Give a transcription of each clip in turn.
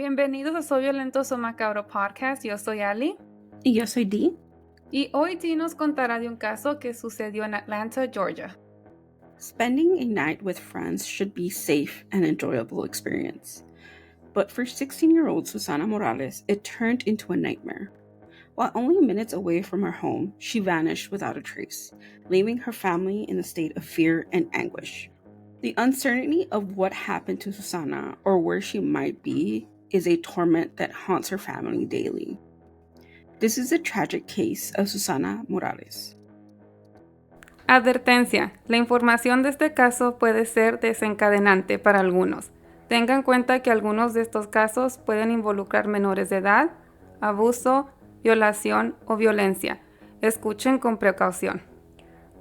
Bienvenidos a Soy Violento, Soy Macabro Podcast. Yo soy Ali. Y yo soy Dee. Y hoy Dee nos contará de un caso que sucedió en Atlanta, Georgia. Spending a night with friends should be safe and enjoyable experience. But for 16-year-old Susana Morales, it turned into a nightmare. While only minutes away from her home, she vanished without a trace, leaving her family in a state of fear and anguish. The uncertainty of what happened to Susana or where she might be is a torment that haunts her family daily. This is a tragic case of Susana Morales. Advertencia: la información de este caso puede ser desencadenante para algunos. Tenga en cuenta que algunos de estos casos pueden involucrar menores de edad, abuso, violación o violencia. Escuchen con precaución.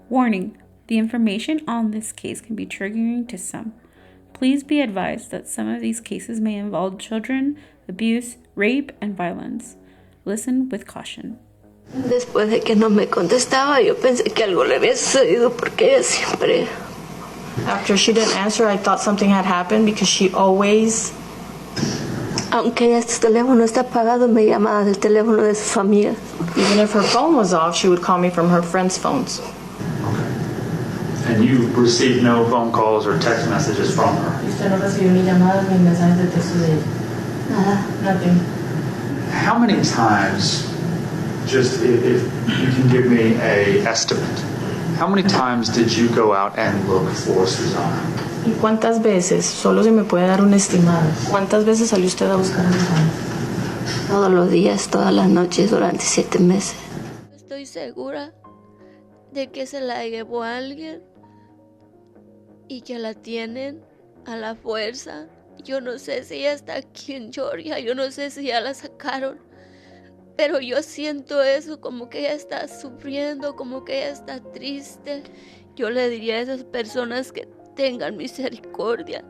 Warning: the information on this case can be triggering to some. Please be advised that some of these cases may involve children, abuse, rape, and violence. Listen with caution. Después de que no me contestaba, yo pensé que algo le había sucedido porque ella siempre... After she didn't answer, I thought something had happened because she always... Aunque este teléfono está apagado, me llamaba del teléfono de sus amigas. Even if her phone was off, she would call me from her friends' phones. And you received no phone calls or text messages from her? Usted no recibió ni llamadas ni mensajes de texto de ella. Nada. Nothing. How many times, just if you can give me a estimate, how many times did you go out and look for Susana? ¿Y cuántas veces? Solo se me puede dar un estimado. ¿Cuántas veces salió usted a buscar a Susana? Todos los días, todas las noches, durante 7 meses. Estoy segura de que se la llevó alguien y que la tienen a la fuerza. Yo no sé si ella está aquí en Georgia, yo no sé si ya la sacaron, pero yo siento eso, como que ella está sufriendo, como que ella está triste. Yo le diría a esas personas que tengan misericordia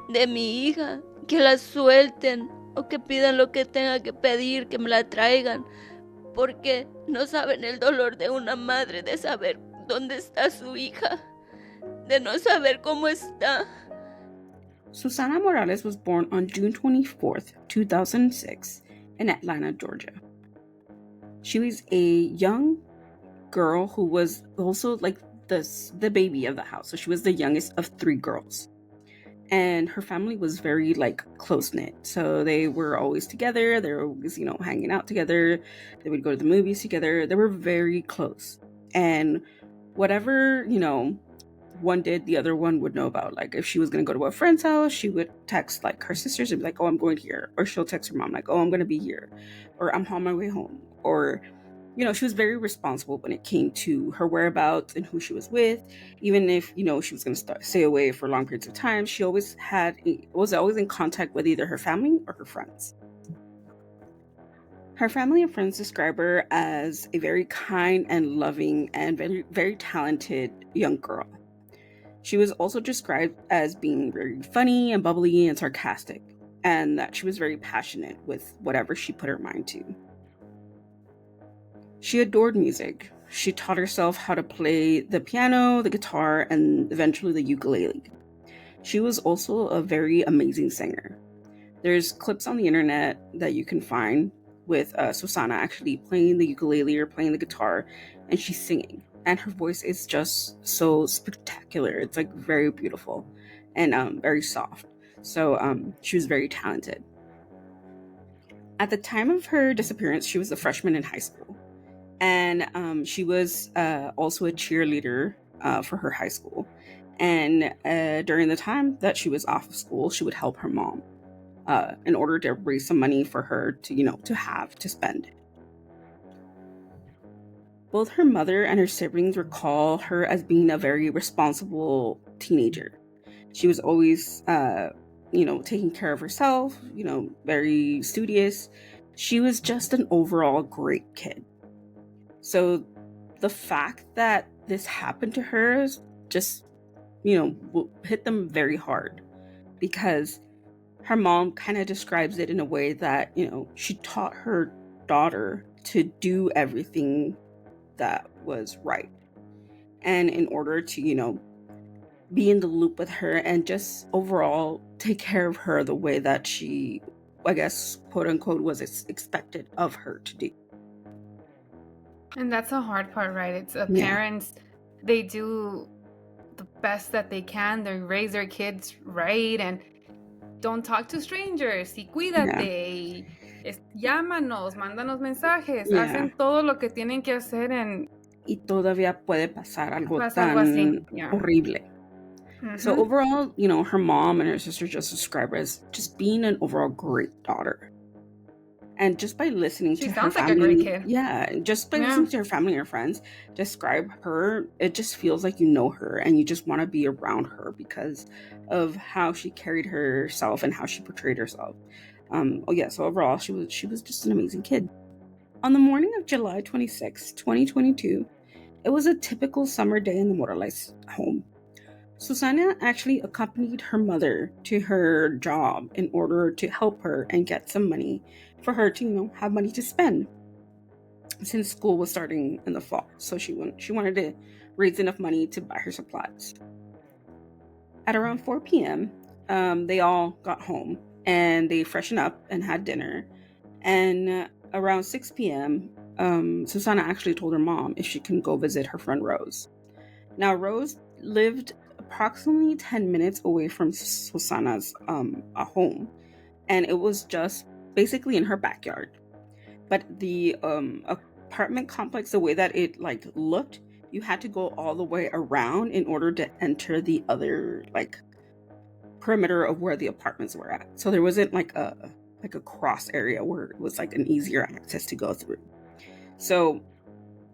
de mi hija, que la suelten o que pidan lo que tenga que pedir, que me la traigan, porque no saben el dolor de una madre de saber dónde está su hija, de no saber cómo está. Susana Morales was born on June 24th, 2006, in Atlanta, Georgia. She was a young girl who was also like the baby of the house. So she was the youngest of 3 girls. And her family was very close-knit. So they were always together. They were always, hanging out together. They would go to the movies together. They were very close. And whatever, one did, the other one would know about. Like if she was going to go to a friend's house, she would text her sisters and be like, oh, I'm going here. Or she'll text her mom like, oh, I'm going to be here. Or I'm on my way home. Or, she was very responsible when it came to her whereabouts and who she was with. Even if, she was going to stay away for long periods of time, she always was always in contact with either her family or her friends. Her family and friends describe her as a very kind and loving and very, very talented young girl. She was also described as being very funny and bubbly and sarcastic, and that she was very passionate with whatever she put her mind to. She adored music. She taught herself how to play the piano, the guitar, and eventually the ukulele. She was also a very amazing singer. There's clips on the internet that you can find with Susana actually playing the ukulele or playing the guitar, and she's singing. And her voice is just so spectacular. It's very beautiful and very soft. So she was very talented. At the time of her disappearance, she was a freshman in high school. And she was also a cheerleader for her high school. And during the time that she was off of school, she would help her mom in order to raise some money for her to have to spend. Both her mother and her siblings recall her as being a very responsible teenager. She was always, taking care of herself, very studious. She was just an overall great kid. So the fact that this happened to her just, hit them very hard, because her mom kind of describes it in a way that, she taught her daughter to do everything that was right. And in order to, be in the loop with her and just overall take care of her the way that she I guess, quote unquote, was expected of her to do. And that's a hard part, right? It's Yeah. parents, they do the best that they can. They raise their kids right and don't talk to strangers. Y cuídate. Llámanos, mándanos mensajes. Yeah. Hacen todo lo que tienen que hacer en Y todavía puede pasar algo pasa algo así. tan Yeah. horrible. So Mhm. overall, her mom and her sister just describe her as just being an overall great daughter. And just by listening She to her sounds like a family, great kid. yeah, just by Yeah. listening to her family and her friends describe her, it just feels like you know her and you just want to be around her because of how she carried herself and how she portrayed herself. So overall, she was just an amazing kid. On the morning of July 26, 2022, it was a typical summer day in the Morales home. Susana actually accompanied her mother to her job in order to help her and get some money for her to, have money to spend since school was starting in the fall. So she wanted to raise enough money to buy her supplies. At around 4 p.m., they all got home and they freshened up and had dinner. And around 6 p.m., Susana actually told her mom if she can go visit her friend Rose. Now, Rose lived approximately 10 minutes away from Susana's home, and it was just basically in her backyard. But the apartment complex, the way that it looked, you had to go all the way around in order to enter the other perimeter of where the apartments were at. So there wasn't a cross area where it was an easier access to go through. So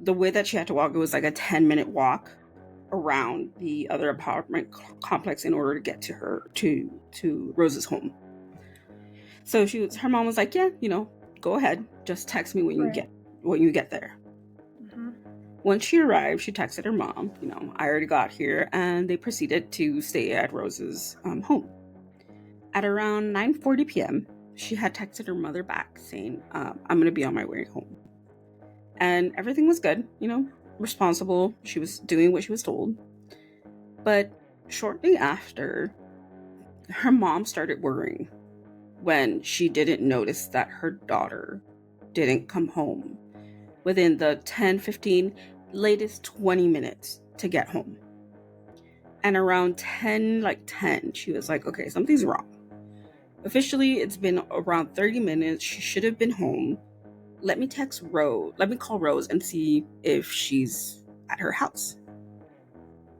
the way that she had to walk, it was a 10-minute walk around the other apartment complex in order to get to her to Rose's home. So her mom was like, yeah, go ahead, just text me when you get there. Mhm. Once she arrived, she texted her mom, I already got here, and they proceeded to stay at Rose's home. At around 9:40 p.m., she had texted her mother back saying, I'm going to be on my way home. And everything was good, responsible. She was doing what she was told. But shortly after, her mom started worrying when she didn't notice that her daughter didn't come home within the 10, 15, latest 20 minutes to get home. And around 10, she was like, okay, something's wrong. Officially, it's been around 30 minutes. She should have been home. Let me call Rose and see if she's at her house.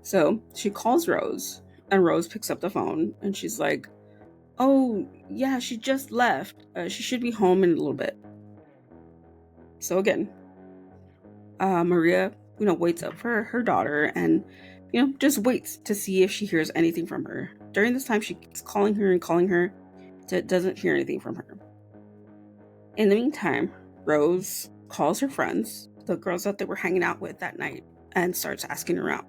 So she calls Rose, and Rose picks up the phone, and she's like, oh, yeah, she just left. She should be home in a little bit. So again, Maria, waits up for her daughter and, just waits to see if she hears anything from her. During this time, she keeps calling her, doesn't hear anything from her. In the meantime, Rose calls her friends, the girls that they were hanging out with that night, and starts asking around,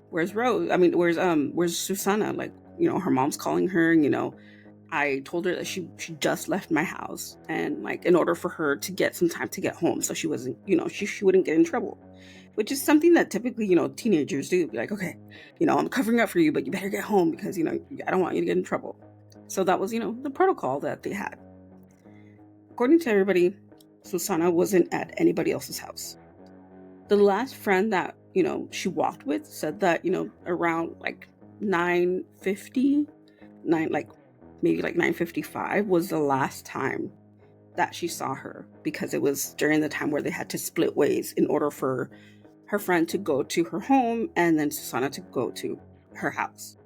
where's Rose? I mean, where's Susana? Her mom's calling her, I told her that she just left my house, and in order for her to get some time to get home, so she wasn't, she wouldn't get in trouble, which is something that typically, teenagers do. Be like, okay, I'm covering up for you, but you better get home because, I don't want you to get in trouble. So that was, the protocol that they had. According to everybody, Susana wasn't at anybody else's house. The last friend that, she walked with said that, around 9:50, maybe 9:55 was the last time that she saw her, because it was during the time where they had to split ways in order for her friend to go to her home and then Susana to go to her house.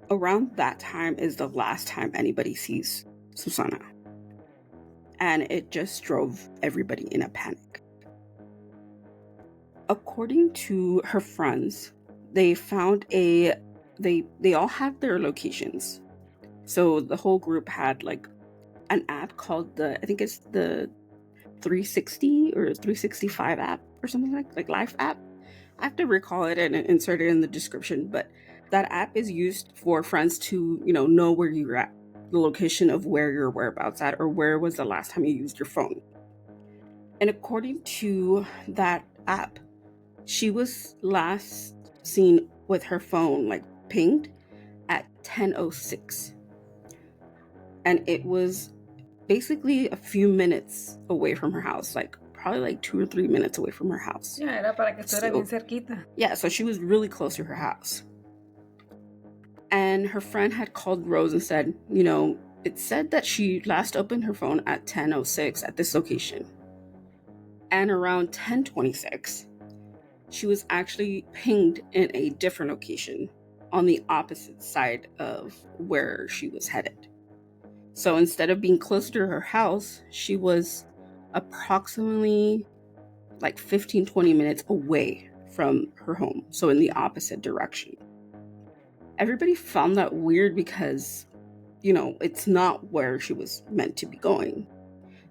Around that time is the last time anybody sees Susana. And it just drove everybody in a panic. According to her friends, they found they all had their locations. So the whole group had an app called I think it's the 360 or 365 app or something like Life app. I have to recall it and insert it in the description, but that app is used for friends to, know where you're at, the location of where your whereabouts at, or where was the last time you used your phone. And according to that app, she was last seen with her phone pinged at 10:06. and it was basically a few minutes away from her house, like probably like 2 or 3 minutes away from her house. Ya, era para que estuviera So- bien cerquita. Yeah, so she was really close to her house. And her friend had called Rose and said, it said that she last opened her phone at 10:06 at this location. And around 10:26, she was actually pinged in a different location on the opposite side of where she was headed. So instead of being closer to her house, she was approximately like 15-20 minutes away from her home, so in the opposite direction. Everybody found that weird because, it's not where she was meant to be going.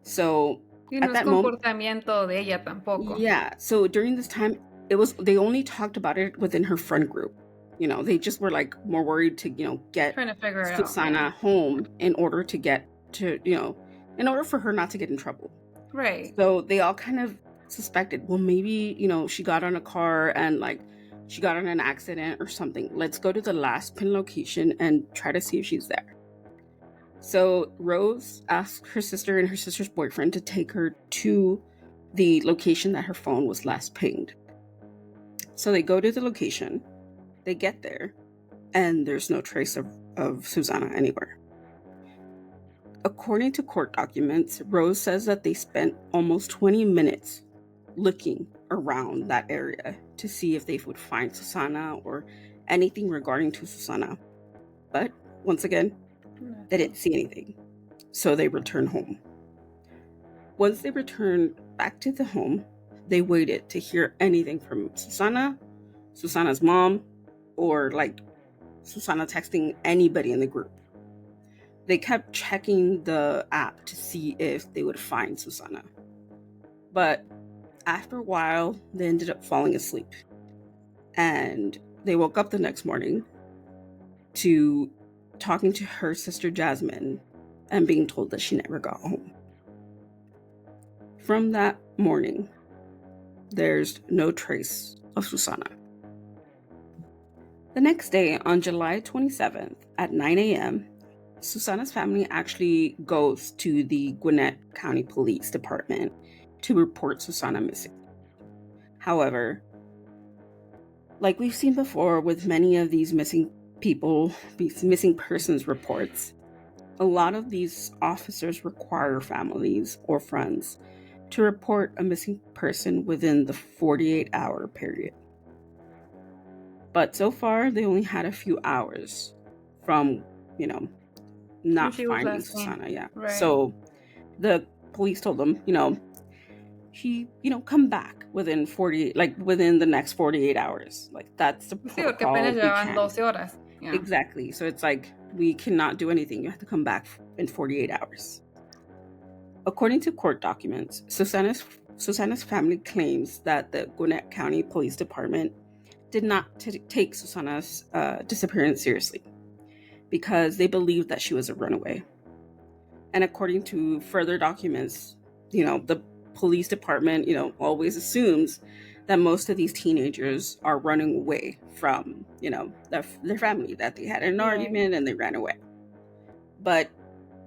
So Y no at es that moment, comportamiento de ella tampoco. yeah. So during this time, they only talked about it within her friend group. They just were like more worried to, get Trying to figure it out. Susana home in order to get to, in order for her not to get in trouble. Right. So they all kind of suspected, well, maybe, she got on a car and like she got in an accident or something. Let's go to the last pin location and try to see if she's there. So Rose asked her sister and her sister's boyfriend to take her to the location that her phone was last pinged. So they go to the location, they get there, and there's no trace of Susana anywhere. According to court documents, Rose says that they spent almost 20 minutes looking around that area to see if they would find Susana or anything regarding to Susana. But once again, they didn't see anything. So they returned home. Once they returned back to the home, they waited to hear anything from Susana, Susana's mom, or like Susana texting anybody in the group. They kept checking the app to see if they would find Susana. But after a while, they ended up falling asleep. And they woke up the next morning to talking to her sister Jasmine and being told that she never got home. From that morning, there's no trace of Susana. The next day, on July 27th at 9 a.m., Susana's family actually goes to the Gwinnett County Police Department to report Susana missing. However, like we've seen before with many of these missing persons reports, a lot of these officers require families or friends to report a missing person within the 48-hour period. But so far, they only had a few hours from, not finding Susana. Yeah. Right. So the police told them, she, come back within the next 48 hours. Like, that's the Sí, porque protocol. apenas We llevaban can. 12 horas. Yeah. Exactly. So it's like, we cannot do anything. You have to come back in 48 hours. According to court documents, Susana's family claims that the Gwinnett County Police Department did not take Susana's disappearance seriously because they believed that she was a runaway. And according to further documents, the police department, always assumes that most of these teenagers are running away from, their family, that they had an argument and they ran away. But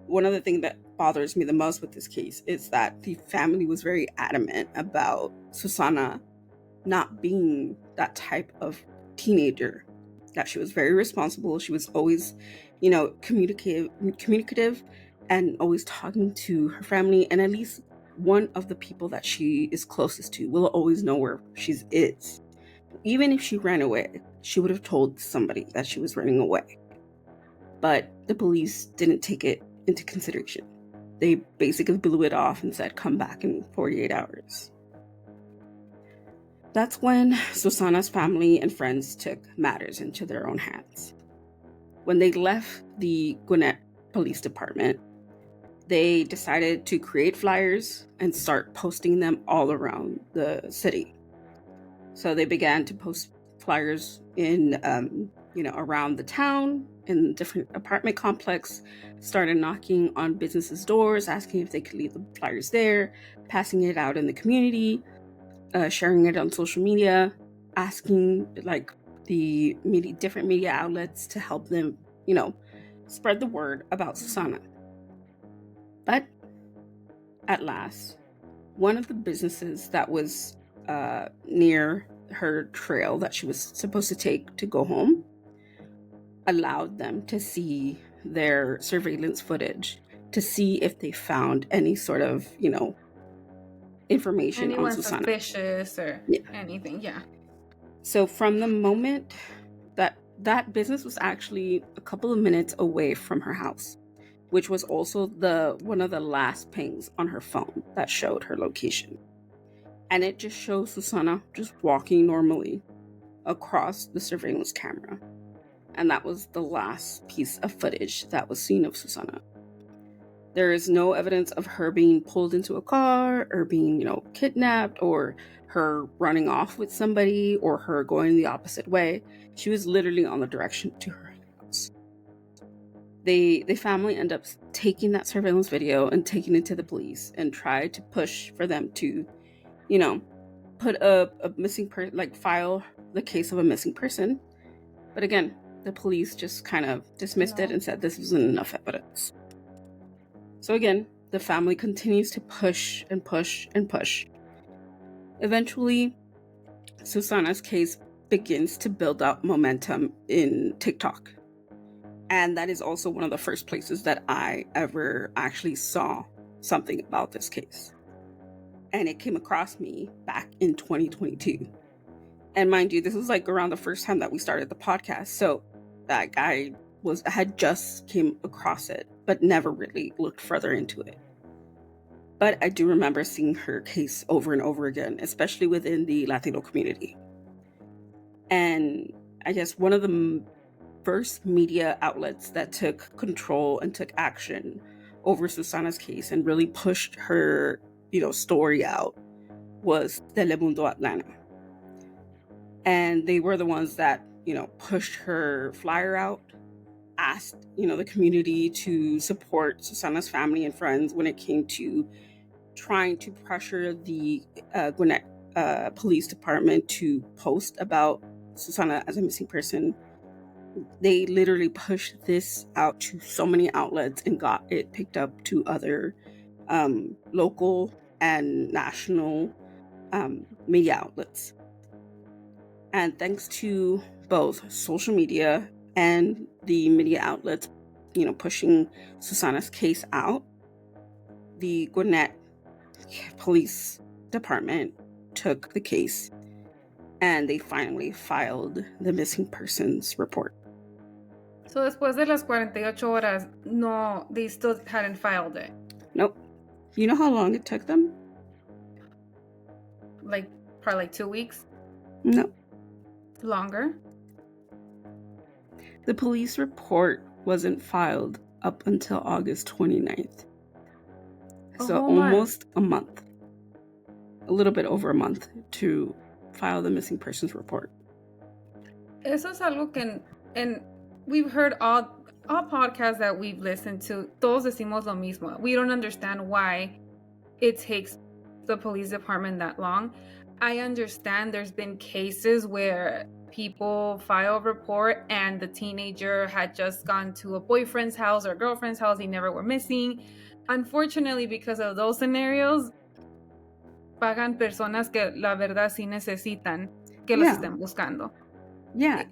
one of the things that bothers me the most with this case is that the family was very adamant about Susana not being that type of teenager, that she was very responsible. She was always, communicative and always talking to her family, and at least one of the people that she is closest to will always know where she is. Even if she ran away, she would have told somebody that she was running away. But the police didn't take it into consideration. They basically blew it off and said, come back in 48 hours. That's when Susana's family and friends took matters into their own hands. When they left the Gwinnett Police Department, they decided to create flyers and start posting them all around the city. So they began to post flyers in, around the town, in different apartment complex, started knocking on businesses' doors, asking if they could leave the flyers there, passing it out in the community, sharing it on social media, asking different media outlets to help them, spread the word about Susana. But at last, one of the businesses that was near her trail that she was supposed to take to go home allowed them to see their surveillance footage to see if they found any sort of, information Anyone on Susana. suspicious or anything, yeah. So from the moment that business was actually a couple of minutes away from her house, which was also one of the last pings on her phone that showed her location. And it just shows Susana just walking normally across the surveillance camera. And that was the last piece of footage that was seen of Susana. There is no evidence of her being pulled into a car or being, kidnapped, or her running off with somebody, or her going the opposite way. She was literally on the direction to her house. The family end up taking that surveillance video and taking it to the police and tried to push for them to, put a missing person, file the case of a missing person. But again, the police just kind of dismissed it and said this wasn't enough evidence. So again, the family continues to push and push and push. Eventually, Susana's case begins to build up momentum in TikTok. And that is also one of the first places that I ever actually saw something about this case. And it came across me back in 2022. And mind you, this was around the first time that we started the podcast. So I had just came across it, but never really looked further into it. But I do remember seeing her case over and over again, especially within the Latino community. And I guess one of the first media outlets that took control and took action over Susana's case and really pushed her, story out was Telemundo Atlanta. And they were the ones that, pushed her flyer out, asked, the community to support Susana's family and friends when it came to trying to pressure the Gwinnett Police Department to post about Susana as a missing person. They literally pushed this out to so many outlets and got it picked up to other local and national media outlets. And thanks to both social media and the media outlets, pushing Susana's case out, the Gwinnett Police Department took the case and they finally filed the missing persons report. So después de las 48 horas, no, they still hadn't filed it? Nope. You know how long it took them? Probably 2 weeks? No. Longer? The police report wasn't filed up until August 29th. So almost a month. A little bit over a month to file the missing persons report. Eso es algo que and we've heard all podcasts that we've listened to, todos decimos lo mismo. We don't understand why it takes the police department that long. I understand there's been cases where people file a report and the teenager had just gone to a boyfriend's house or girlfriend's house, they never were missing. Unfortunately, because of those scenarios, pagan personas que la verdad sí necesitan que los estén buscando. Yeah,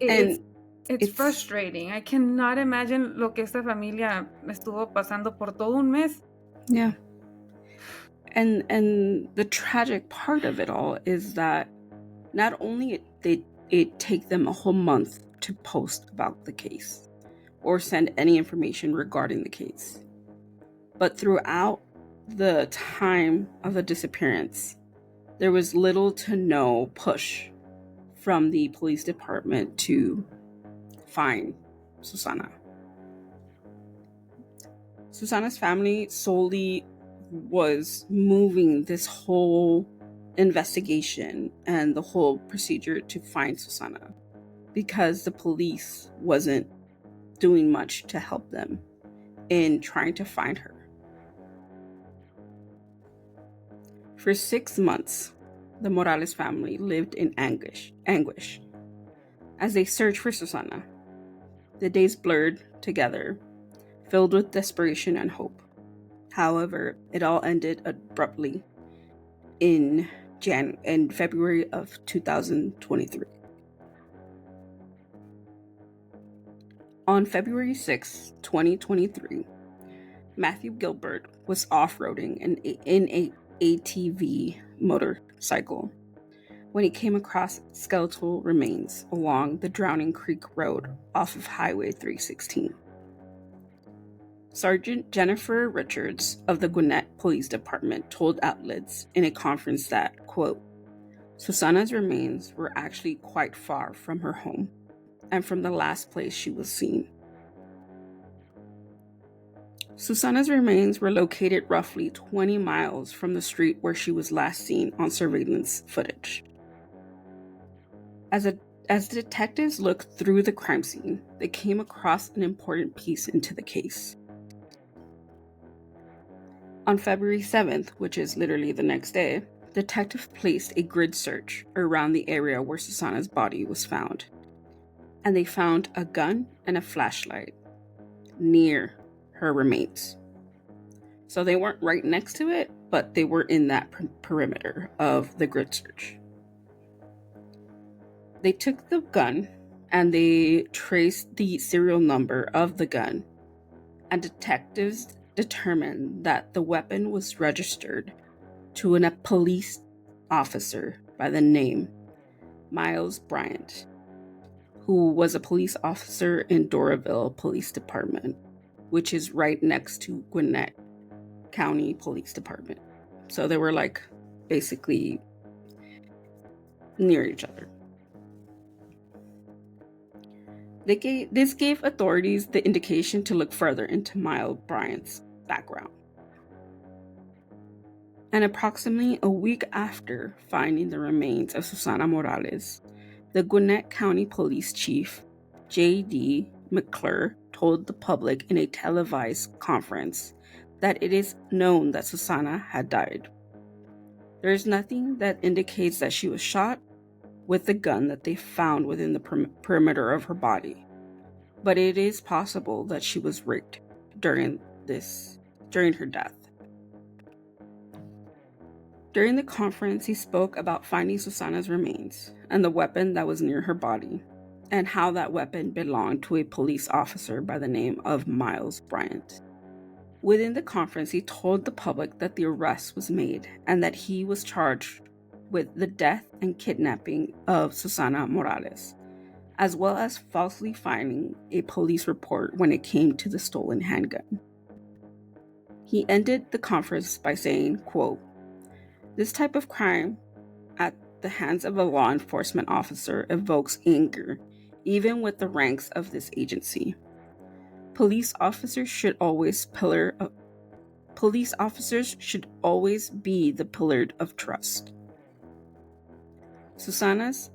It's frustrating. I cannot imagine lo que esta familia estuvo pasando por todo un mes. Yeah. And the tragic part of it all is that not only it take them a whole month to post about the case or send any information regarding the case, but throughout the time of the disappearance, there was little to no push from the police department to find Susana. Susana's family solely was moving this whole investigation and the whole procedure to find Susana because the police wasn't doing much to help them in trying to find her. For 6 months, the Morales family lived in anguish as they searched for Susana. The days blurred together, filled with desperation and hope. However, it all ended abruptly in February of 2023. On February 6, 2023, Matthew Gilbert was off-roading in a ATV motorcycle when he came across skeletal remains along the Drowning Creek Road off of Highway 316. Sergeant Jennifer Richards of the Gwinnett Police Department told outlets in a conference that, quote, Susana's remains were actually quite far from her home and from the last place she was seen. Susana's remains were located roughly 20 miles from the street where she was last seen on surveillance footage. As detectives looked through the crime scene, they came across an important piece into the case. On February 7th, which is literally the next day, detectives placed a grid search around the area where Susana's body was found, and they found a gun and a flashlight near her remains. So they weren't right next to it, but they were in that perimeter of the grid search. They took the gun and they traced the serial number of the gun, and detectives determined that the weapon was registered to a police officer by the name Miles Bryant, who was a police officer in Doraville Police Department, which is right next to Gwinnett County Police Department. So they were like basically near each other. This gave authorities the indication to look further into Miles Bryant's background. And approximately a week after finding the remains of Susana Morales, the Gwinnett County Police Chief, J.D. McClure, told the public in a televised conference that it is known that Susana had died. There is nothing that indicates that she was shot with the gun that they found within the perimeter of her body, but it is possible that she was raped during her death. During the conference, he spoke about finding Susana's remains and the weapon that was near her body, and how that weapon belonged to a police officer by the name of Miles Bryant. Within the conference, he told the public that the arrest was made and that he was charged with the death and kidnapping of Susana Morales, as well as falsely filing a police report when it came to the stolen handgun. He ended the conference by saying, quote, "This type of crime at the hands of a law enforcement officer evokes anger, even with the ranks of this agency. Police officers should always be the pillar of trust." Susana's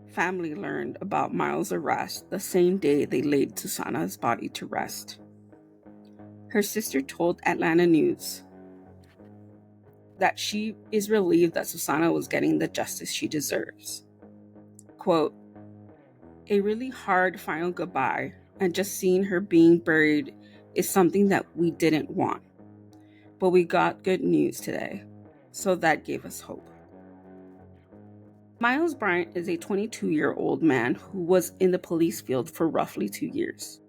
family learned about Miles' arrest the same day they laid Susana's body to rest. Her sister told Atlanta News that she is relieved that Susana was getting the justice she deserves. Quote, "A really hard final goodbye, and just seeing her being buried is something that we didn't want. But we got good news today, so that gave us hope." Miles Bryant is a 22-year-old man who was in the police field for roughly 2 years.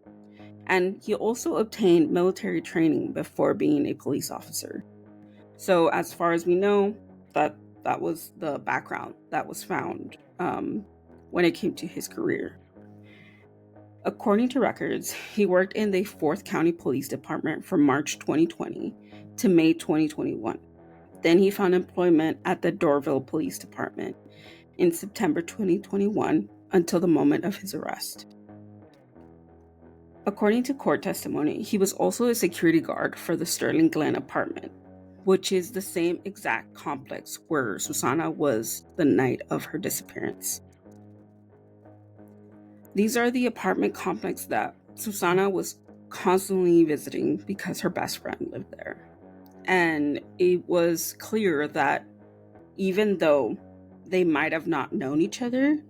And he also obtained military training before being a police officer. So as far as we know, that was the background that was found when it came to his career. According to records, he worked in the 4th County Police Department from March 2020 to May 2021. Then he found employment at the Doraville Police Department in September 2021 until the moment of his arrest. According to court testimony, he was also a security guard for the Sterling Glen apartment, which is the same exact complex where Susana was the night of her disappearance. These are the apartment complex that Susana was constantly visiting because her best friend lived there. And it was clear that even though they might have not known each other,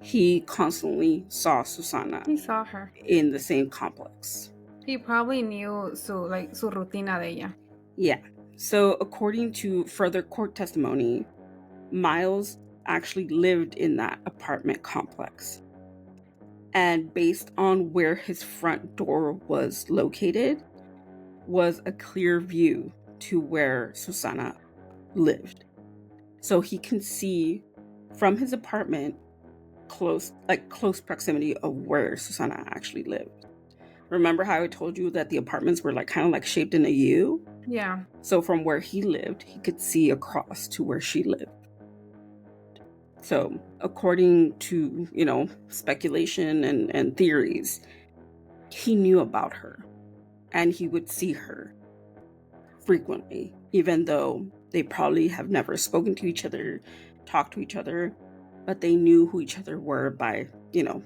he constantly saw Susana. He saw her in the same complex. He probably knew su rutina de ella. Yeah. So, according to further court testimony, Miles actually lived in that apartment complex. And based on where his front door was located, was a clear view to where Susana lived. So he can see from his apartment close proximity of where Susana actually lived. Remember how I told you that the apartments were like kind of like shaped in a U? Yeah. So from where he lived, he could see across to where she lived. So according to, speculation and theories, he knew about her and he would see her frequently, even though they probably have never spoken to each other, talked to each other, but they knew who each other were by,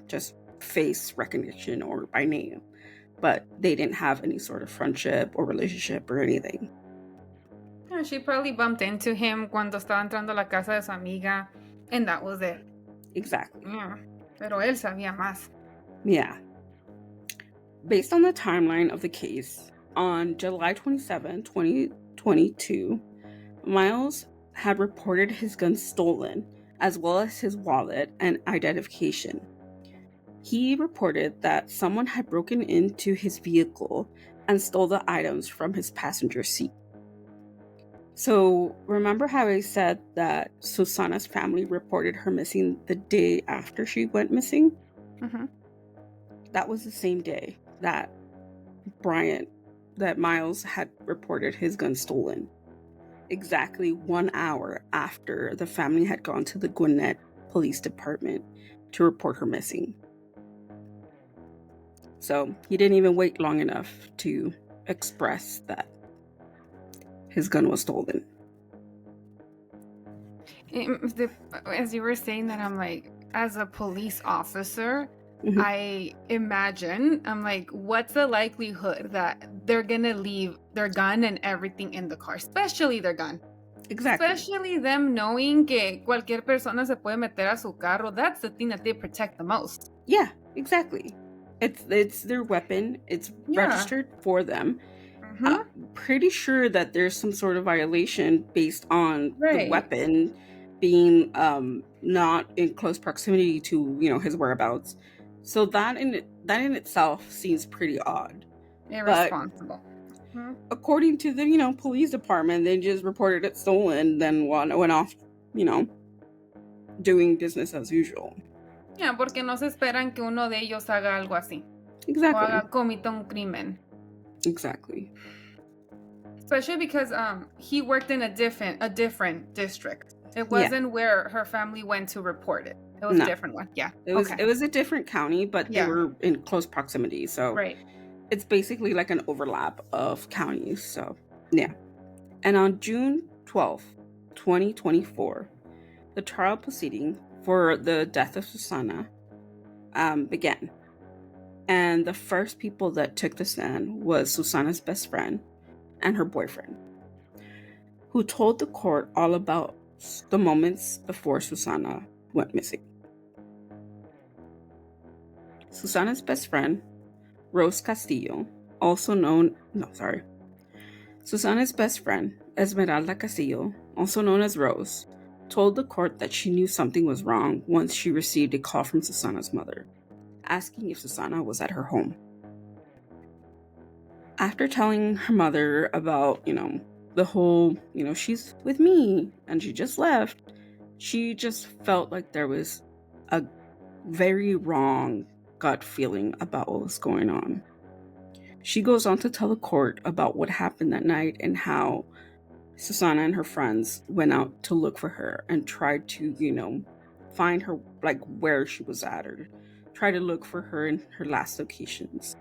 just face recognition or by name. But they didn't have any sort of friendship or relationship or anything. Yeah, she probably bumped into him cuando estaba entrando a la casa de su amiga, and that was it. Exactly. Yeah. Pero él sabía más. Yeah. Based on the timeline of the case, on July 27, 2022, Miles had reported his gun stolen, as well as his wallet and identification. He reported that someone had broken into his vehicle and stole the items from his passenger seat. So, remember how I said that Susana's family reported her missing the day after she went missing? Mm-hmm. That was the same day that Miles had reported his gun stolen. Exactly 1 hour after the family had gone to the Gwinnett Police Department to report her missing. So he didn't even wait long enough to express that his gun was stolen. As you were saying that, I'm like, as a police officer, Mhm. I imagine, I'm like, what's the likelihood that they're gonna leave their gun and everything in the car, especially their gun? Exactly. Especially them knowing que cualquier persona se puede meter a su carro. That's the thing that they protect the most. Yeah, exactly. It's their weapon. It's Yeah. registered for them. Mm-hmm. I'm pretty sure that there's some sort of violation based on the Right. weapon being not in close proximity to his whereabouts. So that in itself seems pretty odd. Irresponsible. According to the police department, they just reported it stolen, then went off doing business as usual. Yeah, porque no se esperan que uno de ellos haga algo así. Exactly. O cometa un crimen. Exactly. Especially because he worked in a different district. It wasn't where her family went to report it. It was a different one. Yeah. It was a different county, but they were in close proximity. So right. It's basically like an overlap of counties. So yeah. And on June 12th, 2024, the trial proceeding for the death of Susana began. And the first people that took the stand was Susana's best friend and her boyfriend, who told the court all about the moments before Susana went missing. Susana's best friend, Susana's best friend, Esmeralda Castillo, also known as Rose, told the court that she knew something was wrong once she received a call from Susana's mother, asking if Susana was at her home. After telling her mother about, the whole, she's with me and she just left, she just felt like there was a very wrong gut feeling about what was going on. She goes on to tell the court about what happened that night and how Susana and her friends went out to look for her and tried to, find her, like where she was at, or try to look for her in her last locations.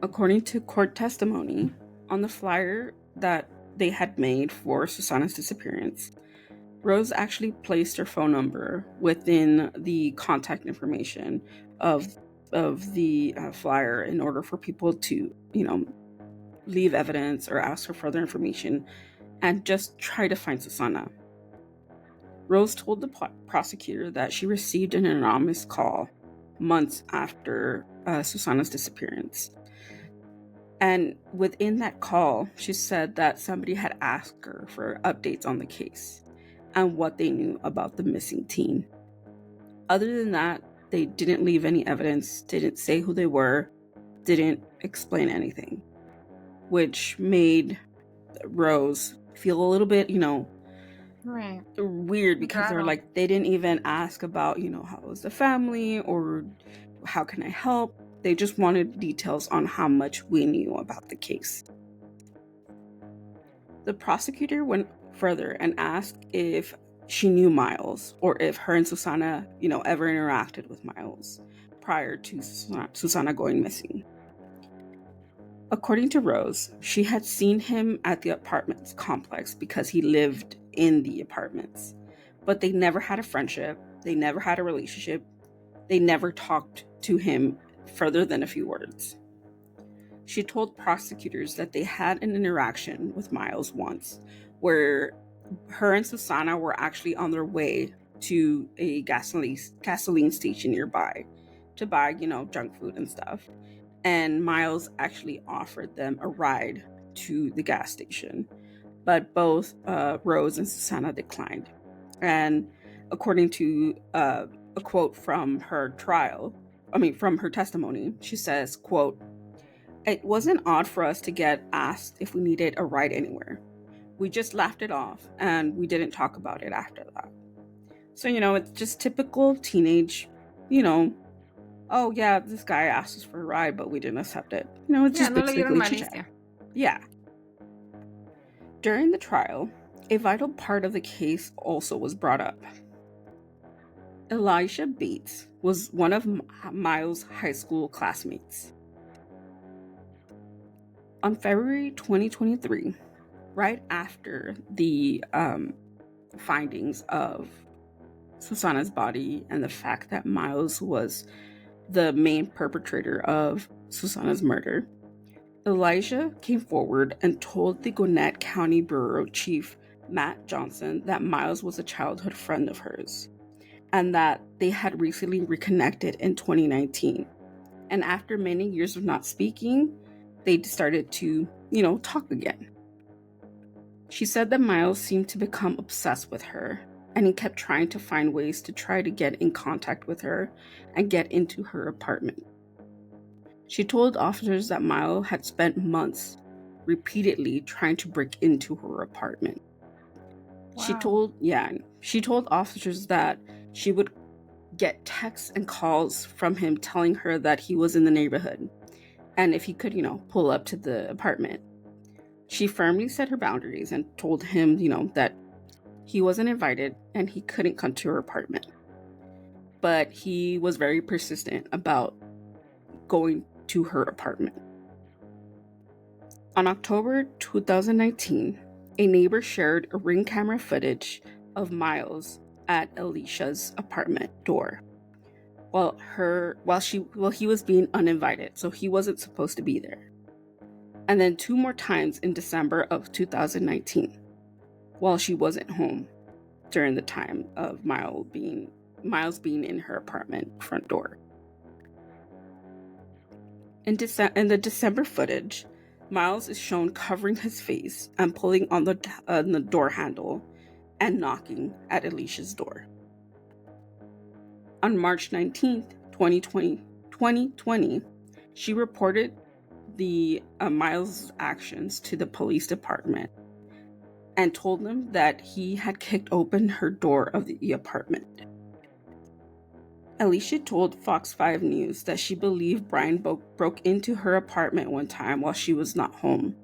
According to court testimony, on the flyer that they had made for Susana's disappearance, Rose actually placed her phone number within the contact information of the flyer in order for people to, leave evidence or ask for further information and just try to find Susana. Rose told the prosecutor that she received an anonymous call months after Susana's disappearance. And within that call, she said that somebody had asked her for updates on the case and what they knew about the missing teen. Other than that, they didn't leave any evidence, didn't say who they were, didn't explain anything, which made Rose feel a little bit, Right. weird, because they're like, they didn't even ask about, how was the family or how can I help. They just wanted details on how much we knew about the case. The prosecutor went further and asked if she knew Miles or if her and Susana, ever interacted with Miles prior to Susana going missing. According to Rose, she had seen him at the apartments complex because he lived in the apartments, but they never had a friendship, they never had a relationship, they never talked to him further than a few words. She told prosecutors that they had an interaction with Miles once where her and Susana were actually on their way to a gasoline station nearby to buy, junk food and stuff. And Miles actually offered them a ride to the gas station, but both Rose and Susana declined. And according to a quote from her from her testimony, she says, quote, "It wasn't odd for us to get asked if we needed a ride anywhere. We just laughed it off and we didn't talk about it after that." So, it's just typical teenage, oh yeah, this guy asked us for a ride, but we didn't accept it. It's just basically chit-chat. Yeah. During the trial, a vital part of the case also was brought up. Elijah Bates was one of Miles' high school classmates. On February 2023, right after the findings of Susana's body and the fact that Miles was the main perpetrator of Susana's murder, Elijah came forward and told the Gwinnett County Bureau Chief Matt Johnson that Miles was a childhood friend of hers and that they had recently reconnected in 2019. And after many years of not speaking, they started to, talk again. She said that Miles seemed to become obsessed with her, and he kept trying to find ways to try to get in contact with her and get into her apartment. She told officers that Miles had spent months repeatedly trying to break into her apartment. Wow. She told officers that she would get texts and calls from him telling her that he was in the neighborhood and if he could, pull up to the apartment. She firmly set her boundaries and told him, that he wasn't invited and he couldn't come to her apartment. But he was very persistent about going to her apartment. On October 2019, a neighbor shared a Ring camera footage of Miles at Alicia's apartment door while he was being uninvited, so he wasn't supposed to be there. And then 2 more times in December of 2019 while she wasn't home during the time of Miles being in her apartment front door. In the December footage, Miles is shown covering his face and pulling on the door handle and knocking at Alicia's door. On March 19th, 2020, she reported the Miles' actions to the police department and told them that he had kicked open her door of the apartment. Alicia told Fox 5 News that she believed Brian broke into her apartment one time while she was not home.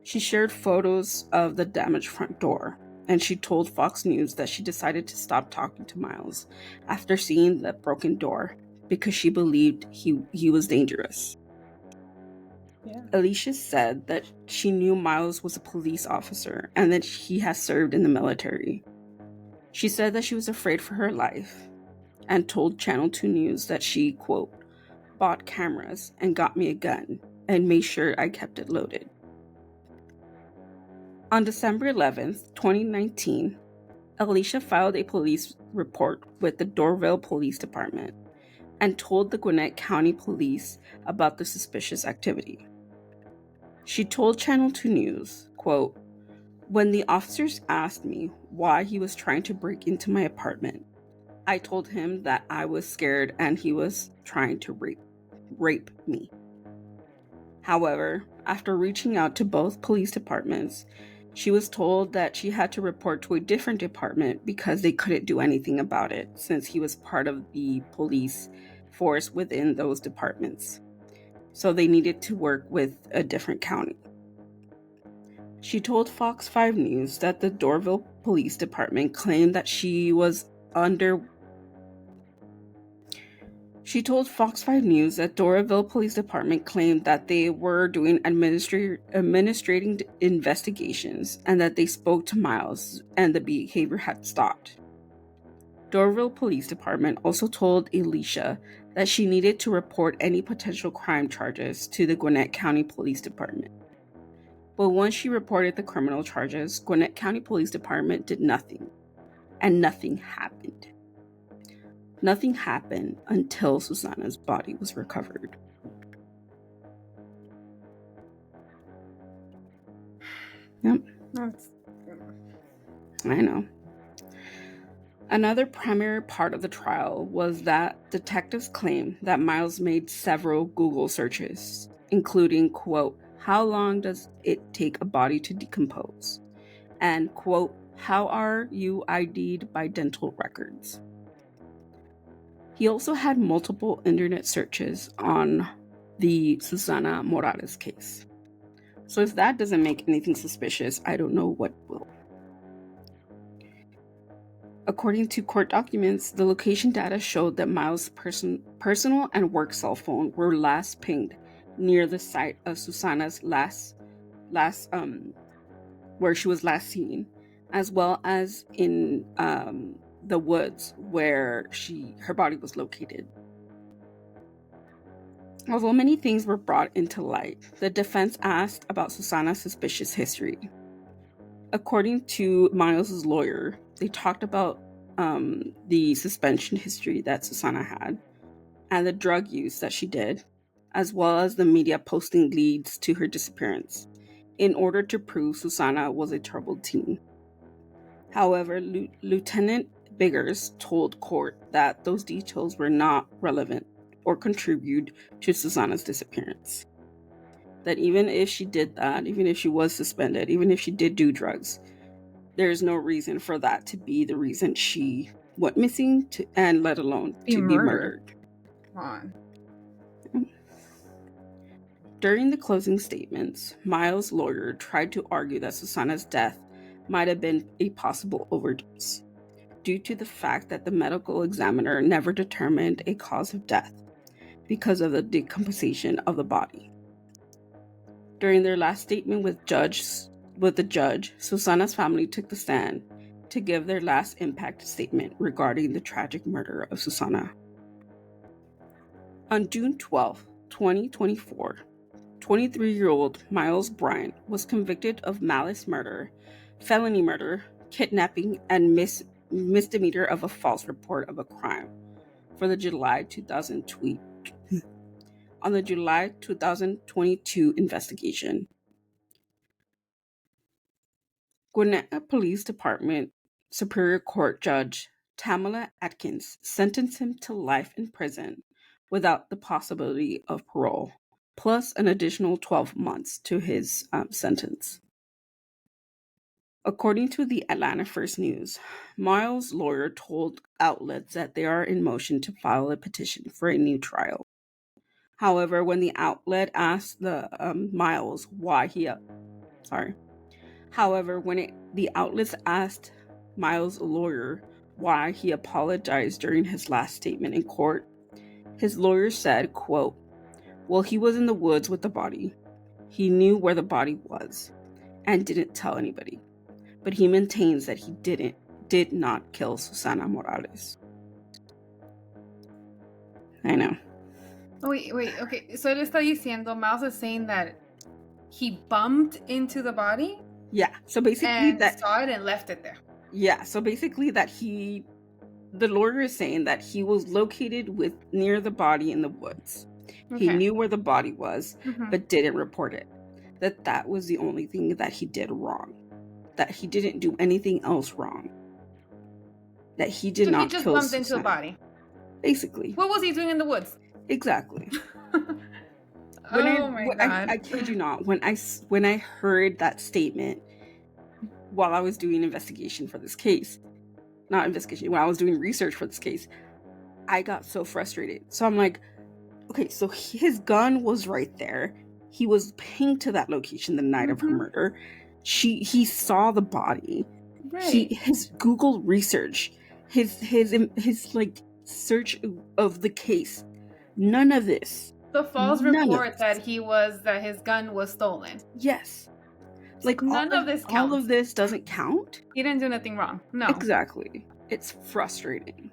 She shared photos of the damaged front door, and she told Fox News that she decided to stop talking to Miles after seeing the broken door because she believed he was dangerous. Yeah. Alicia said that she knew Miles was a police officer and that he has served in the military. She said that she was afraid for her life and told Channel 2 News that she, quote, bought cameras and got me a gun and made sure I kept it loaded. On December 11th, 2019, Alicia filed a police report with the Dorville Police Department and told the Gwinnett County Police about the suspicious activity. She told Channel 2 News, quote, "When the officers asked me why he was trying to break into my apartment, I told him that I was scared and he was trying to rape me. However, after reaching out to both police departments, she was told that she had to report to a different department because they couldn't do anything about it since he was part of the police force within those departments. So they needed to work with a different county." She told Fox 5 News that the Dorville Police Department claimed that she was under... She told Fox 5 News that Dorville Police Department claimed that they were doing administrating investigations and that they spoke to Miles and the behavior had stopped. Dorville Police Department also told Alicia that she needed to report any potential crime charges to the Gwinnett County Police Department. But once she reported the criminal charges, Gwinnett County Police Department did nothing, and nothing happened. Nothing happened until Susana's body was recovered. Yep. I know. Another primary part of the trial was that detectives claimed that Miles made several Google searches, including, quote, "How long does it take a body to decompose?" and, quote, "How are you ID'd by dental records?" He also had multiple internet searches on the Susana Morales case. So if that doesn't make anything suspicious, I don't know what will. According to court documents, the location data showed that Miles' personal and work cell phone were last pinged near the site of Susana's where she was last seen, as well as in the woods where her body was located. Although many things were brought into light, the defense asked about Susana's suspicious history. According to Miles' lawyer, they talked about the suspension history that Susana had and the drug use that she did, as well as the media posting leads to her disappearance in order to prove Susana was a troubled teen. However, Lieutenant Biggers told court that those details were not relevant or contribute to Susana's disappearance. That even if she did that, even if she was suspended, even if she did do drugs, there is no reason for that to be the reason she went missing, and let alone to be murdered. Come on. During the closing statements, Miles' lawyer tried to argue that Susana's death might have been a possible overdose, due to the fact that the medical examiner never determined a cause of death because of the decomposition of the body. During their last statement with the judge, Susana's family took the stand to give their last impact statement regarding the tragic murder of Susana. On June 12, 2024, 23-year-old Miles Bryant was convicted of malice murder, felony murder, kidnapping, and misdemeanor of a false report of a crime for the July 2022 investigation. Gwinnett Police Department Superior Court Judge Tamala Atkins sentenced him to life in prison without the possibility of parole, plus an additional 12 months to his sentence. According to the Atlanta First News, Miles' lawyer told outlets that they are in motion to file a petition for a new trial. However, when the outlet asked the outlets asked Miles' lawyer why he apologized during his last statement in court, his lawyer said, quote, "Well, he was in the woods with the body. He knew where the body was and didn't tell anybody. But he maintains that he did not kill Susana Morales." I know. Wait, okay. So él está diciendo, Miles is saying that he bumped into the body? Yeah, so basically and saw it and left it there. Yeah, so basically that the lawyer is saying that he was located near the body in the woods. Okay. He knew where the body was, but didn't report it. that was the only thing that he did wrong. That he didn't do anything else wrong. That he did not kill Susana. He just bumped into a body. Basically. What was he doing in the woods? Exactly. God. I kid you not. When I heard that statement while I was doing investigation for this case, not investigation, when I was doing research for this case, I got so frustrated. So I'm like, okay, so his gun was right there. He was pinged to that location the night of her murder. He saw the body. Right. His Google research, his like search of the case. None of this. The false report that his gun was stolen. Yes. Like none of this counts. All of this doesn't count. He didn't do nothing wrong. No. Exactly. It's frustrating.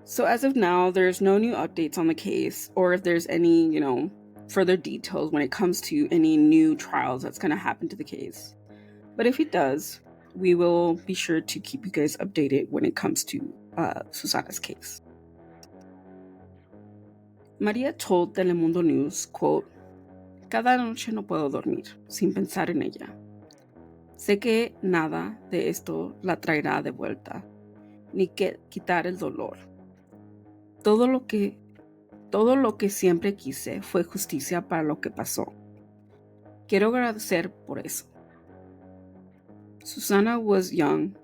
So as of now, there's no new updates on the case, or if there's any, further details when it comes to any new trials that's going to happen to the case. But if it does, we will be sure to keep you guys updated when it comes to Susana's case. María told Telemundo News, quote, "Cada noche no puedo dormir sin pensar en ella. Sé que nada de esto la traerá de vuelta, ni que quitar el dolor. Todo lo que siempre quise fue justicia para lo que pasó. Quiero agradecer por eso." Susana was young,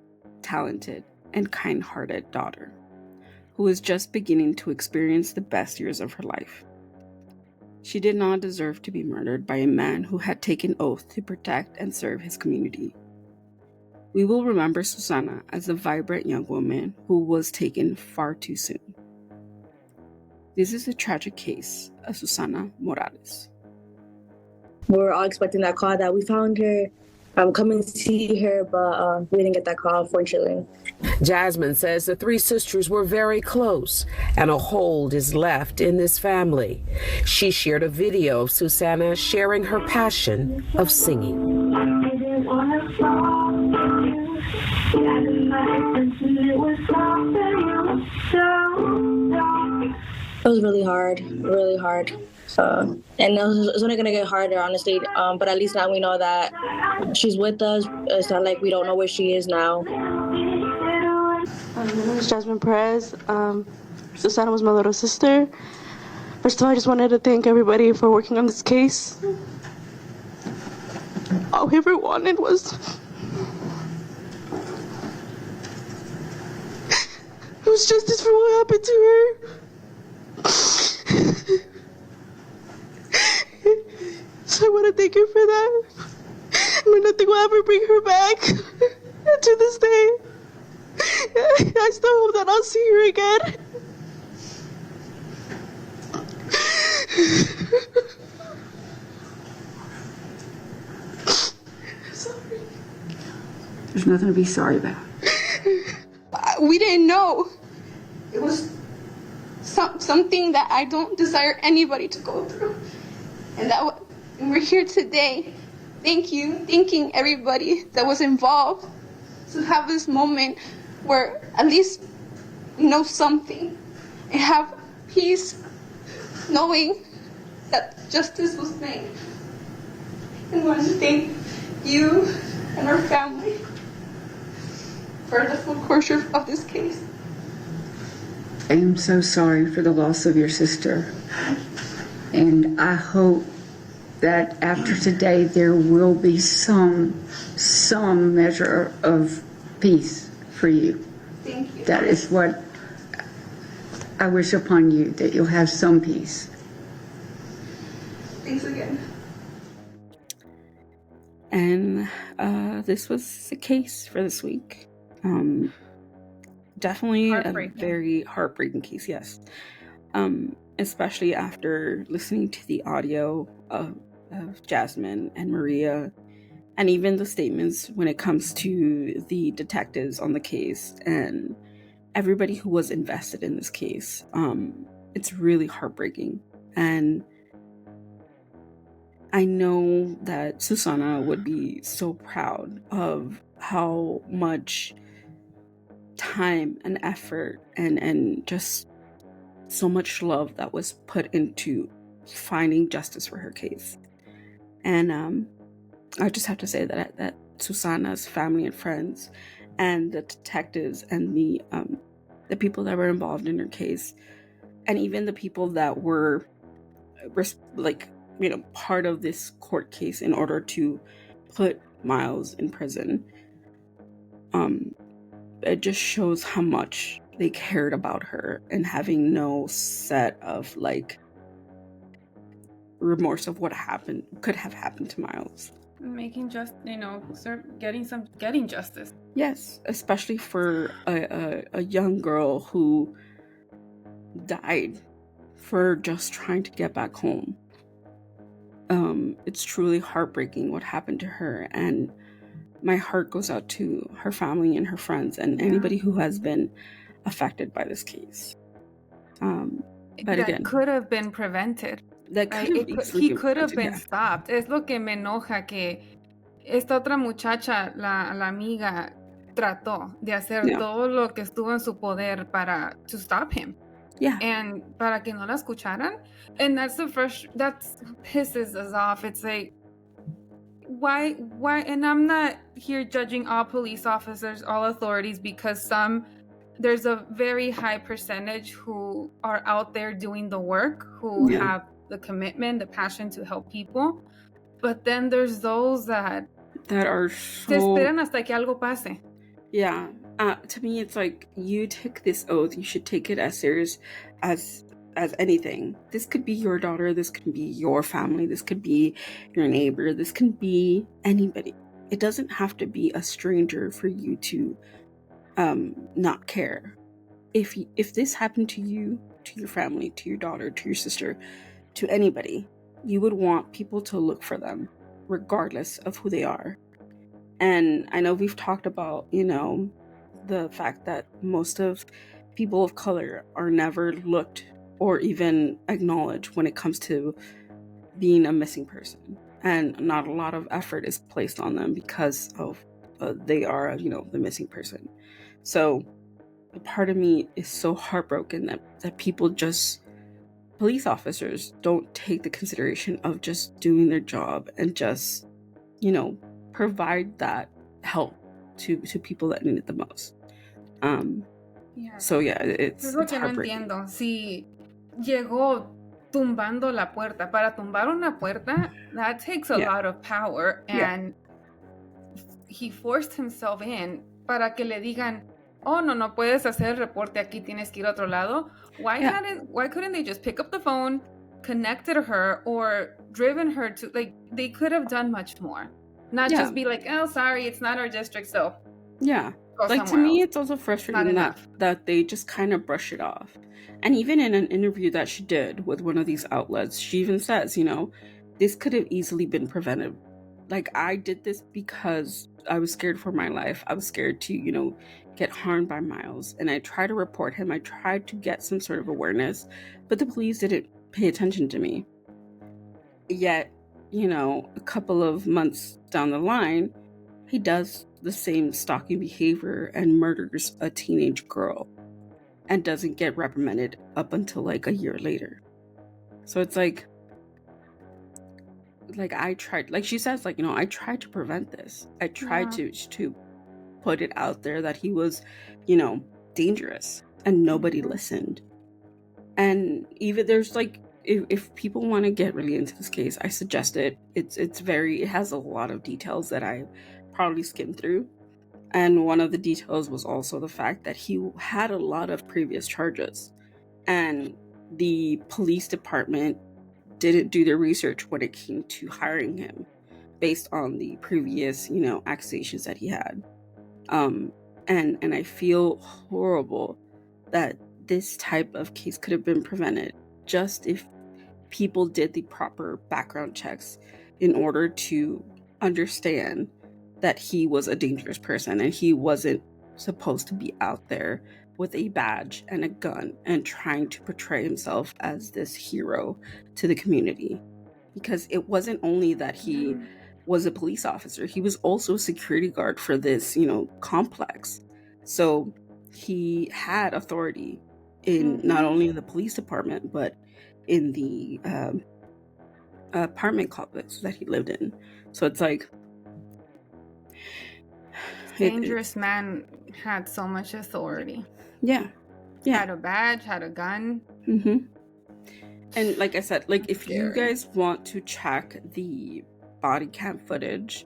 talented, and kind-hearted daughter who was just beginning to experience the best years of her life. She did not deserve to be murdered by a man who had taken oath to protect and serve his community. We will remember Susana as a vibrant young woman who was taken far too soon. This is a tragic case of Susana Morales. We were all expecting that call that we found her, coming to see her, but we didn't get that call, unfortunately. Jasmine says the three sisters were very close, and a hold is left in this family. She shared a video of Susana sharing her passion of singing. It was really hard, really hard. And it's only going to get harder, honestly. But at least now we know that she's with us. It's not like we don't know where she is now. My name is Jasmine Perez. Susana was my little sister. First of all, I just wanted to thank everybody for working on this case. All we ever wanted was justice for what happened to her. So I want to thank her for that. Nothing will ever bring her back to this day. I still hope that I'll see her again. Sorry. There's nothing to be sorry about. We didn't know. It was something that I don't desire anybody to go through. And we're here today. Thanking everybody that was involved to have this moment where at least we know something and have peace knowing that justice was made. And I want to thank you and our family for the full closure of this case. I am so sorry for the loss of your sister. And I hope that after today there will be some measure of peace for you. Thank you. That is what I wish upon you, that you'll have some peace. Thanks again. And this was the case for this week. Definitely a very heartbreaking case, yes. Especially after listening to the audio of Jasmine and Maria, and even the statements when it comes to the detectives on the case and everybody who was invested in this case. It's really heartbreaking. And I know that Susana would be so proud of how much time and effort and just so much love that was put into finding justice for her case. And I just have to say that Susana's family and friends and the detectives and the people that were involved in her case, and even the people that were part of this court case in order to put Miles in prison, it just shows how much they cared about her, and having no set of remorse of what could have happened to Miles. Making getting justice. Yes, especially for a young girl who died for just trying to get back home. It's truly heartbreaking what happened to her, and my heart goes out to her family and her friends and anybody who has been affected by this case. But again, could have been prevented. He could have been stopped. Es lo que me enoja, que esta otra muchacha, la amiga, trató de hacer todo lo que estuvo en su poder to stop him. Yeah. And para que no la escucharan. And that pisses us off. It's like, why? And I'm not here judging all police officers, all authorities, because there's a very high percentage who are out there doing the work, who have the commitment, the passion to help people. But then there's those that are se esperan hasta que algo pase. Yeah. To me, it's like, you took this oath, you should take it as serious as anything. This could be your daughter, this could be your family, this could be your neighbor, this can be anybody. It doesn't have to be a stranger for you to not care. If this happened to you, to your family, to your daughter, to your sister, to anybody, you would want people to look for them, regardless of who they are. And I know we've talked about, the fact that most of people of color are never looked or even acknowledged when it comes to being a missing person. And not a lot of effort is placed on them because of they are, the missing person. So a part of me is so heartbroken that people police officers don't take the consideration of just doing their job and just, provide that help to people that need it the most. So yeah, it's lo que no heartbreaking. entiendo. Si llegó tumbando la puerta, para tumbar una puerta, that takes a lot of power, and he forced himself in para que le digan, oh, no puedes hacer el reporte aquí, tienes que ir a otro lado. Why couldn't they just pick up the phone, connected her, or driven her to, they could have done much more. Not just be like, oh, sorry, it's not our district, so. Yeah. To me, it's also frustrating that they just kind of brush it off. And even in an interview that she did with one of these outlets, she even says, this could have easily been prevented. I did this because I was scared for my life. I was scared to, get harmed by Miles. And I tried to report him. I tried to get some sort of awareness, but the police didn't pay attention to me. Yet, a couple of months down the line, he does the same stalking behavior and murders a teenage girl and doesn't get reprimanded up until a year later. So it's like I tried, she says, I tried to prevent this. I tried to put it out there that he was, dangerous, and nobody listened. And even there's if people want to get really into this case, I suggest it. It has a lot of details that I probably skimmed through. And one of the details was also the fact that he had a lot of previous charges, and the police department didn't do their research when it came to hiring him based on the previous, accusations that he had. And I feel horrible that this type of case could have been prevented just if people did the proper background checks in order to understand that he was a dangerous person and he wasn't supposed to be out there with a badge and a gun and trying to portray himself as this hero to the community. Because it wasn't only that he was a police officer, he was also a security guard for this, complex. So he had authority in not only the police department, but in the apartment complex that he lived in. So it's like dangerous man had so much authority. Yeah. Had a badge, had a gun. And like I said, like if Scary. you guys want to check the body cam footage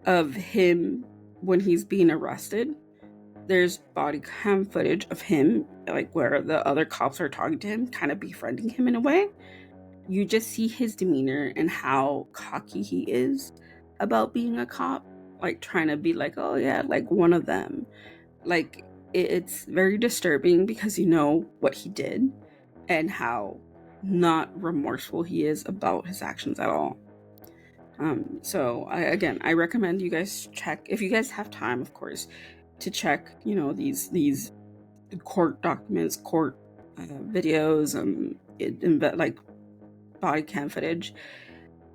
of him when he's being arrested, there's body cam footage of him, like where the other cops are talking to him, kind of befriending him in a way. You just see his demeanor and how cocky he is about being a cop, like trying to be like, oh yeah, like one of them. Like it's very disturbing because you know what he did and how not remorseful he is about his actions at all. So I recommend you guys check, if you guys have time, of course, to check, you know, these court documents, court videos, like body cam footage.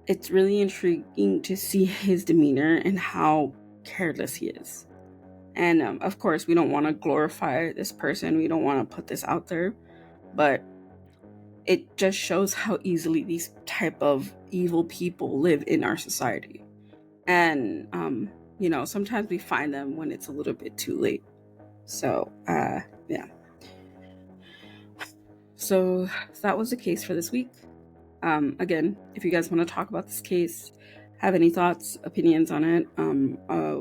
It's really intriguing to see his demeanor and how careless he is. And of course, we don't want to glorify this person. We don't want to put this out there, but it just shows how easily these type of evil people live in our society. And, you know, sometimes we find them when it's a little bit too late. So, yeah. So that was the case for this week. Again, if you guys want to talk about this case, have any thoughts, opinions on it,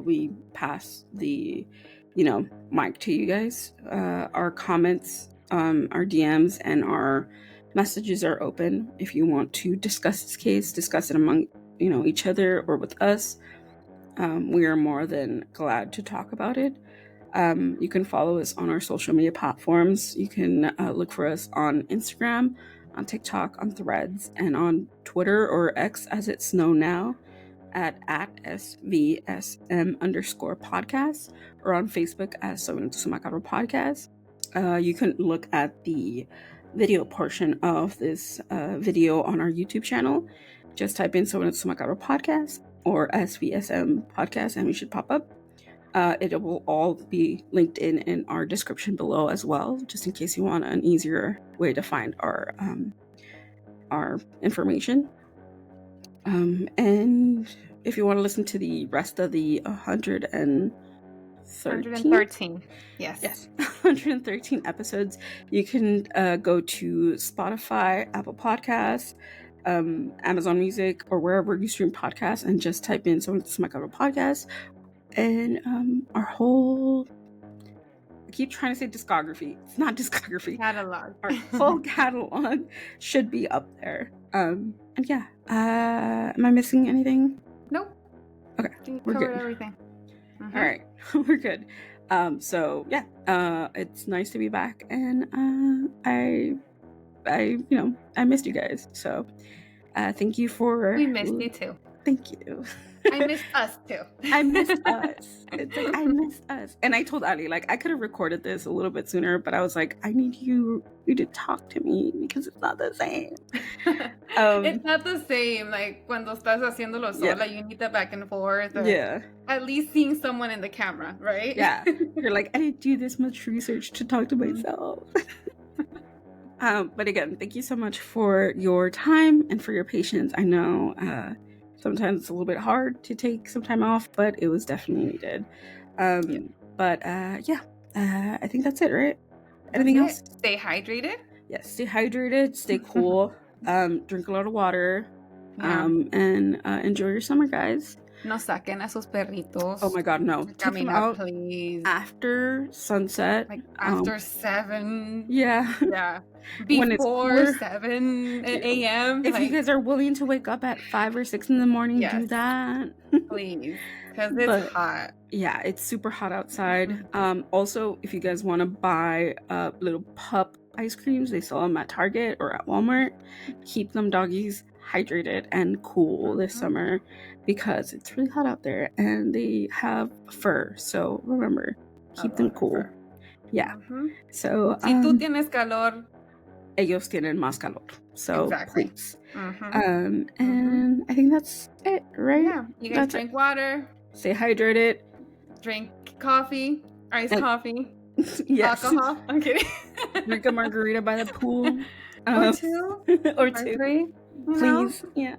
we pass the, you know, mic to you guys. Our comments, our DMs, and our messages are open. If you want to discuss this case, discuss it among, you know, each other or with us, we are more than glad to talk about it. You can follow us on our social media platforms. You can look for us on Instagram, on TikTok, on Threads, and on Twitter, or X as it's known now, at SVSM_podcast, or on Facebook as Minutos podcast. You can look at the video portion of this video on our YouTube channel. Just type in Minutos podcast or SVSM podcast and we should pop up. It will all be linked in our description below as well, just in case you want an easier way to find our information. And if you want to listen to the rest of the 113, yes, 113 episodes, you can go to Spotify, Apple Podcasts, Amazon Music, or wherever you stream podcasts, and just type in Minutos podcast. And our whole, I keep trying to say discography. It's not discography. Catalog. Our whole catalog should be up there. And yeah, am I missing anything? Nope. Okay, we're covered good. Everything. All right, we're good. So yeah, it's nice to be back, and I missed you guys. So thank you for. We missed you too. Thank you. I missed us too. I missed us. It's like I missed us. And I told Ali, like, I could have recorded this a little bit sooner, but I was like, I need you to talk to me because it's not the same. It's not the same. Like cuando estás haciéndolo sola, you need the back and forth. Yeah. At least seeing someone in the camera, right? Yeah. You're like, I didn't do this much research to talk to myself. But again, thank you so much for your time and for your patience. I know sometimes it's a little bit hard to take some time off, but it was definitely needed. But I think that's it, right? Anything else? Stay hydrated. Yes, stay hydrated, stay cool, drink a lot of water, and enjoy your summer, guys. No saquen a sus perritos. Oh my God, no. Take them out, please. After sunset. Like after 7. Yeah. Yeah. Before 7 a.m. If you guys are willing to wake up at 5 or 6 in the morning, do that. Please. Because it's hot. Yeah, it's super hot outside. Also, if you guys want to buy little pup ice creams, they sell them at Target or at Walmart. Keep them doggies hydrated and cool this summer because it's really hot out there and they have fur. So remember, keep them cool. Fur. Yeah. So si tú tienes calor, ellos tienen más calor. So exactly. Please. And I think that's it, right? Yeah. You guys drink water. Stay hydrated. Drink coffee. Iced coffee. Yes. Alcohol. I'm kidding. Drink a margarita by the pool. Or 2. Or 2. Or 3. Please. Yeah.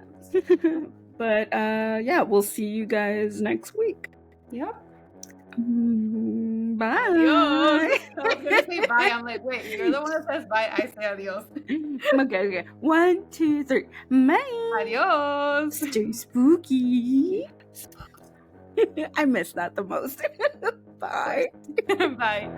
But yeah, we'll see you guys next week. Yep. Bye. Adios. I was gonna say bye. I'm like, wait, you're the one that says bye. I say adios. Okay. 1, 2, 3. Bye. Adios. Stay spooky. I miss that the most. Bye. Bye.